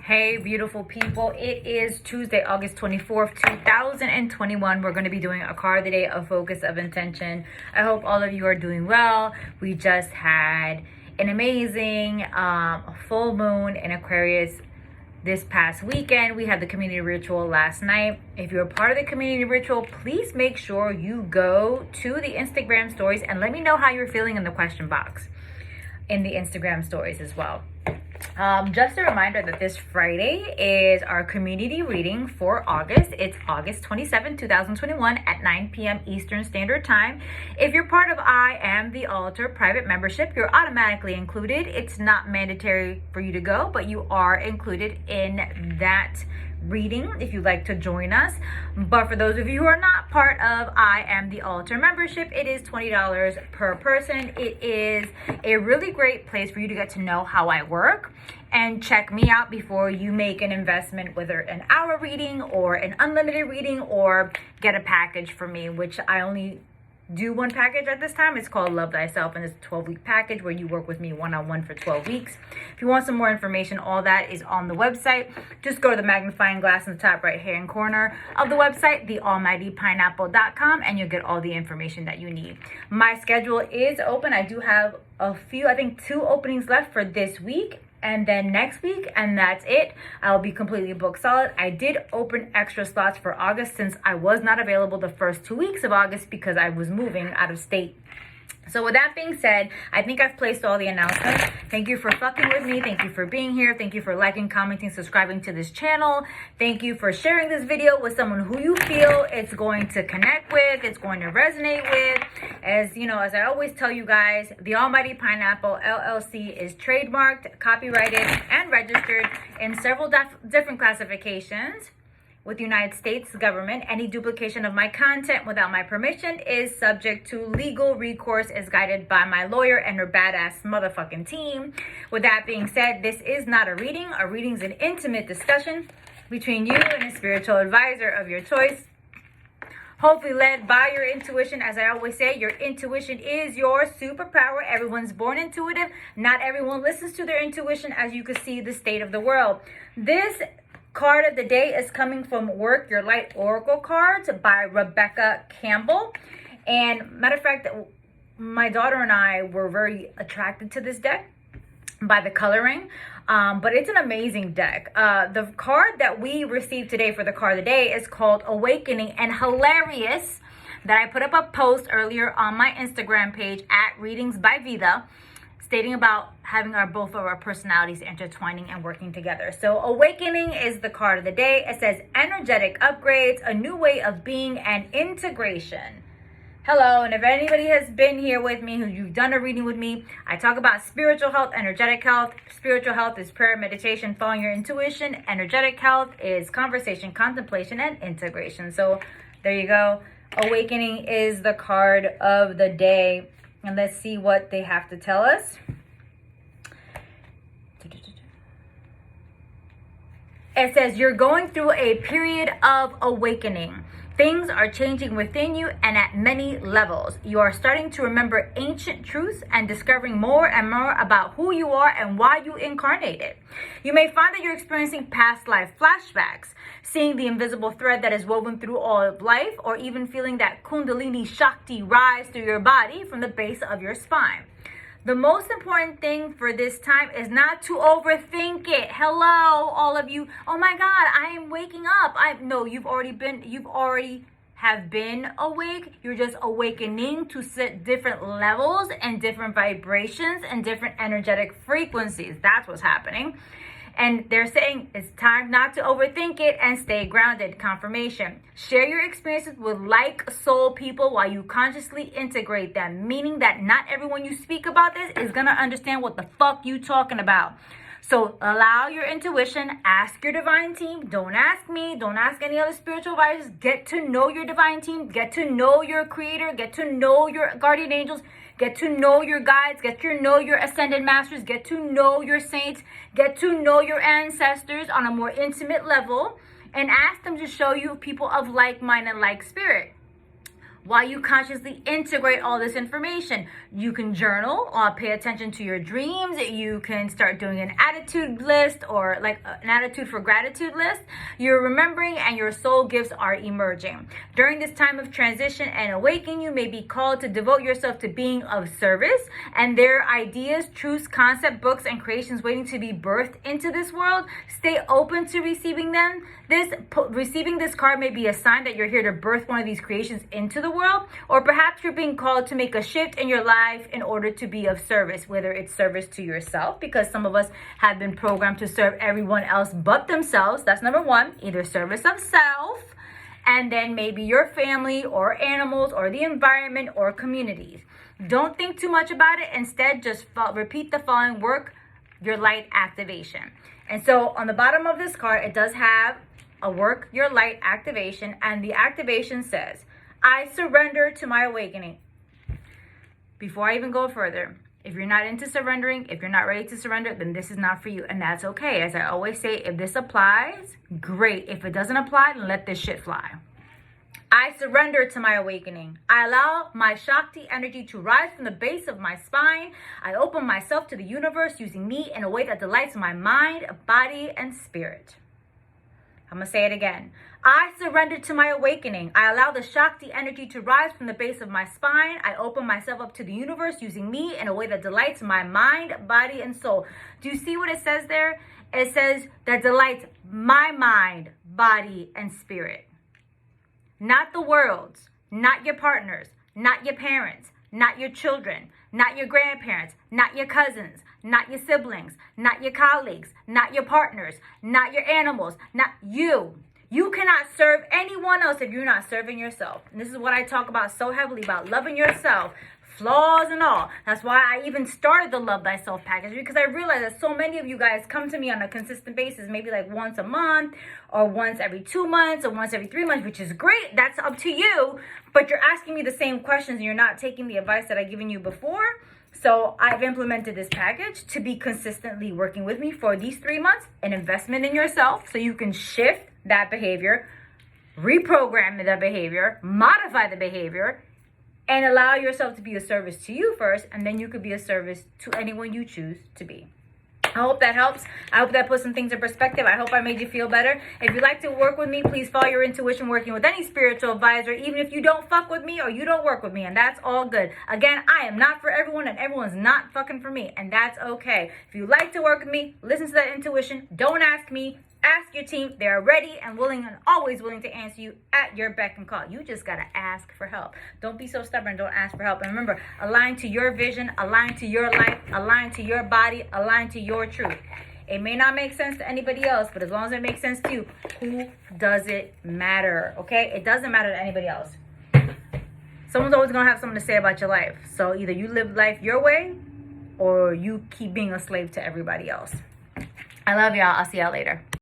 Hey, beautiful people. It is Tuesday, August 24th, 2021. We're going to be doing a card of the day, a focus of intention. I hope all of you are doing well. We just had an amazing full moon in Aquarius this past weekend. We had the community ritual last night. If you're a part of the community ritual, please make sure you go to the Instagram stories and let me know how you're feeling in the question box in the Instagram stories as well. Just a reminder that this Friday is our community reading for August. It's August 27, 2021 at 9 p.m. Eastern Standard Time. If you're part of I Am the Altar private membership, you're automatically included. It's not mandatory for you to go, but you are included in that reading if you'd like to join us. But for those of you who are not part of I Am the Altar membership, it is $20 per person. It is a really great place for you to get to know how I work and check me out before you make an investment, whether an hour reading or an unlimited reading or get a package from me, which I only do one package at this time. It's called Love Thyself, and it's a 12-week package where you work with me one-on-one for 12 weeks. If you want some more information, all that is on the website. Just go to the magnifying glass in the top right-hand corner of the website, thealmightypineapple.com, and you'll get all the information that you need. My schedule is open. I do have a few, I think 2 openings left for this week and then next week, and that's it. I'll be completely booked solid. I did open extra slots for August since I was not available the first 2 weeks of August because I was moving out of state. So with that being said, I think I've placed all the announcements. Thank you for fucking with me. Thank you for being here. Thank you for liking, commenting, subscribing to this channel. Thank you for sharing this video with someone who you feel it's going to connect with, it's going to resonate with. As you know, as I always tell you guys, the Almighty Pineapple LLC is trademarked, copyrighted, and registered in several different classifications with the United States government. Any duplication of my content without my permission is subject to legal recourse as guided by my lawyer and her badass motherfucking team. With that being said, this is not a reading. A reading is an intimate discussion between you and a spiritual advisor of your choice, hopefully led by your intuition. As I always say, your intuition is your superpower. Everyone's born intuitive. Not everyone listens to their intuition, as you can see the state of the world. This card of the day is coming from Work Your Light Oracle Cards by Rebecca Campbell. And matter of fact, my daughter and I were very attracted to this deck by the coloring. But it's an amazing deck. The card that we received today for the card of the day is called Awakening, and hilarious that I put up a post earlier on my Instagram page at Readings by Vida, stating about having both of our personalities intertwining and working together. So Awakening is the card of the day. It says energetic upgrades, a new way of being, and integration. Hello, and if anybody has been here with me, who you've done a reading with me, I talk about spiritual health, energetic health. Spiritual health is prayer, meditation, following your intuition. Energetic health is conversation, contemplation, and integration. So there you go. Awakening is the card of the day. And let's see what they have to tell us. It says, you're going through a period of awakening. Things are changing within you and at many levels. You are starting to remember ancient truths and discovering more and more about who you are and why you incarnated. You may find that you're experiencing past life flashbacks, seeing the invisible thread that is woven through all of life, or even feeling that Kundalini Shakti rise through your body from the base of your spine. The most important thing for this time is not to overthink it. Hello, all of you. Oh my God, I am waking up. No, you've already have been awake. You're just awakening to set different levels and different vibrations and different energetic frequencies. That's what's happening. And they're saying it's time not to overthink it and stay grounded. Confirmation. Share your experiences with like soul people while you consciously integrate them. Meaning that not everyone you speak about this is going to understand what the fuck you talking about. So allow your intuition. Ask your divine team. Don't ask me. Don't ask any other spiritual advisors. Get to know your divine team. Get to know your creator. Get to know your guardian angels. Get to know your guides. Get to know your ascended masters. Get to know your saints. Get to know your ancestors on a more intimate level. And ask them to show you people of like mind and like spirit. while you consciously integrate all this information. You can journal, pay attention to your dreams. You can start doing an attitude list, or like an attitude for gratitude list. You're remembering and your soul gifts are emerging. During this time of transition and awakening, you may be called to devote yourself to being of service, and there are ideas, truths, concept, books, and creations waiting to be birthed into this world. Stay open to receiving them. Receiving this card may be a sign that you're here to birth one of these creations into the world, or perhaps you're being called to make a shift in your life in order to be of service, whether it's service to yourself, because some of us have been programmed to serve everyone else but themselves. That's number one, either service of self, and then maybe your family or animals or the environment or communities. Don't think too much about it. Instead, just repeat the following: work your light activation. And so on the bottom of this card, it does have a work your light activation, and the activation says, I surrender to my awakening. Before I even go further, if you're not into surrendering, if you're not ready to surrender, then this is not for you, and that's okay. As I always say, if this applies, great. If it doesn't apply, then let this shit fly. I surrender to my awakening. I allow my Shakti energy to rise from the base of my spine. I open myself to the universe using me in a way that delights my mind, body, and spirit. I'm going to say it again. I surrender to my awakening. I allow the Shakti energy to rise from the base of my spine. I open myself up to the universe using me in a way that delights my mind, body, and soul. Do you see what it says there? It says that delights my mind, body, and spirit. Not the world's, not your partners, not your parents, not your children, not your grandparents, not your cousins, not your siblings, not your colleagues, not your partners, not your animals, not you. You cannot serve anyone else if you're not serving yourself. And this is what I talk about so heavily, about loving yourself, flaws and all. That's why I even started the Love Thyself package, because I realized that so many of you guys come to me on a consistent basis, maybe like once a month or once every 2 months or once every 3 months, which is great. That's up to you. But you're asking me the same questions and you're not taking the advice that I've given you before. So I've implemented this package to be consistently working with me for these 3 months, an investment in yourself so you can shift that behavior, reprogram the behavior, modify the behavior, and allow yourself to be a service to you first, and then you could be a service to anyone you choose to be. I hope that helps. I hope that puts some things in perspective. I hope I made you feel better. If you'd like to work with me, please follow your intuition working with any spiritual advisor, even if you don't fuck with me or you don't work with me, and that's all good. Again, I am not for everyone, and everyone's not fucking for me, and that's okay. If you like to work with me, listen to that intuition. Don't ask me. Ask your team. They are ready and willing and always willing to answer you at your beck and call. You just got to ask for help. Don't be so stubborn. Don't ask for help. And remember, align to your vision, align to your life, align to your body, align to your truth. It may not make sense to anybody else, but as long as it makes sense to you, who does it matter? Okay? It doesn't matter to anybody else. Someone's always going to have something to say about your life. So either you live life your way or you keep being a slave to everybody else. I love y'all. I'll see y'all later.